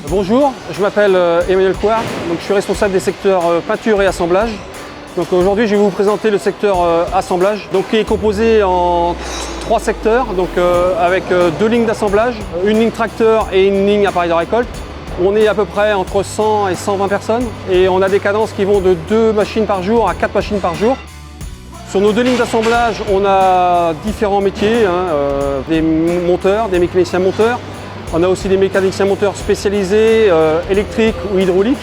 Bonjour, je m'appelle Emmanuel Couard, donc je suis responsable des secteurs peinture et assemblage. Donc aujourd'hui je vais vous présenter le secteur assemblage, donc qui est composé en 3 secteurs, donc avec 2 lignes d'assemblage, une ligne tracteur et une ligne appareil de récolte. On est à peu près entre 100 et 120 personnes et on a des cadences qui vont de 2 machines par jour à 4 machines par jour. Sur nos 2 lignes d'assemblage, on a différents métiers, des monteurs, des mécaniciens monteurs. On a aussi des mécaniciens monteurs spécialisés, électriques ou hydrauliques.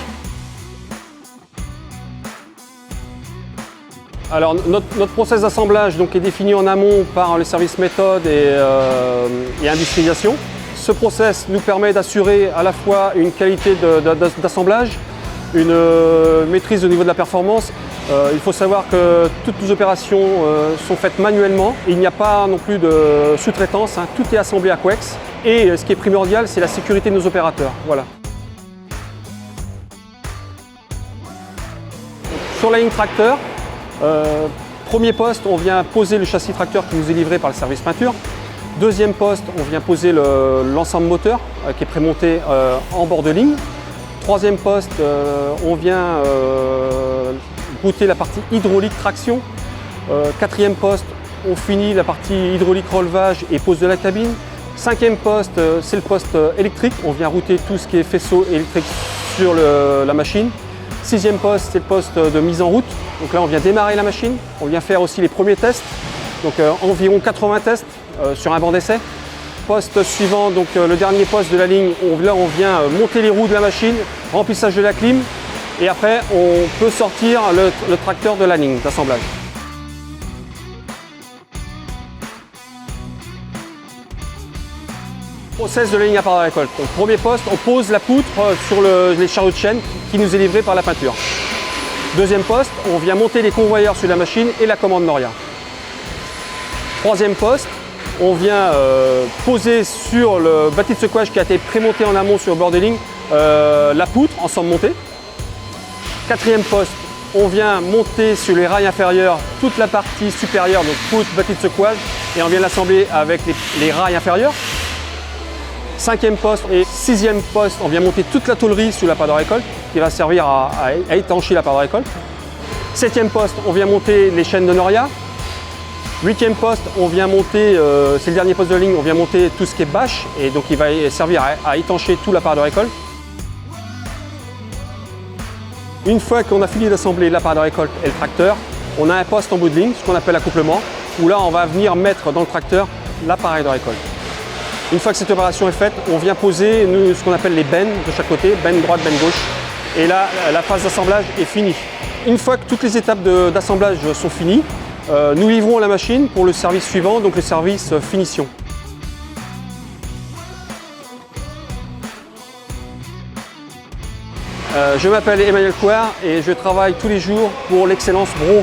Alors notre process d'assemblage est défini en amont par les services méthode et industrialisation. Ce process nous permet d'assurer à la fois une qualité d'assemblage, une maîtrise au niveau de la performance. Il faut savoir que toutes nos opérations sont faites manuellement. Il n'y a pas non plus de sous-traitance, tout est assemblé à Coex. Et ce qui est primordial, c'est la sécurité de nos opérateurs. Voilà. Sur la ligne tracteur, premier poste, on vient poser le châssis tracteur qui nous est livré par le service peinture. Deuxième poste, on vient poser l'ensemble moteur qui est prémonté en bord de ligne. Troisième poste, on vient router la partie hydraulique traction. Quatrième poste, on finit la partie hydraulique relevage et pose de la cabine. Cinquième poste, c'est le poste électrique. On vient router tout ce qui est faisceau électrique sur la machine. Sixième poste, c'est le poste de mise en route. Donc là, on vient démarrer la machine. On vient faire aussi les premiers tests. Donc environ 80 tests sur un banc d'essai. Poste suivant, donc le dernier poste de la ligne, là on vient monter les roues de la machine, remplissage de la clim. Et après, on peut sortir le tracteur de la ligne d'assemblage. Process de la ligne appareil de récolte. Donc, premier poste, on pose la poutre sur les chariots de chaîne qui nous est livré par la peinture. Deuxième poste, on vient monter les convoyeurs sur la machine et la commande Noria. Troisième poste, on vient poser sur le bâti de secouage qui a été prémonté en amont sur le bord des lignes la poutre ensemble montée. Quatrième poste, on vient monter sur les rails inférieurs toute la partie supérieure, donc poutre, bâti de secouage, et on vient l'assembler avec les rails inférieurs. Cinquième poste et sixième poste, on vient monter toute la tôlerie sur la part de récolte qui va servir à étancher la part de récolte. Septième poste, on vient monter les chaînes de Noria. Huitième poste, on vient monter, c'est le dernier poste de ligne, on vient monter tout ce qui est bâche et donc il va servir à étancher tout la part de récolte. Une fois qu'on a fini d'assembler la part de récolte et le tracteur, on a un poste en bout de ligne, ce qu'on appelle accouplement, où là on va venir mettre dans le tracteur l'appareil de récolte. Une fois que cette opération est faite, on vient poser ce qu'on appelle les bennes de chaque côté, benne droite, benne gauche. Et là, la phase d'assemblage est finie. Une fois que toutes les étapes d'assemblage sont finies, nous livrons la machine pour le service suivant, donc le service finition. Je m'appelle Emmanuel Couard et je travaille tous les jours pour l'excellence Bro.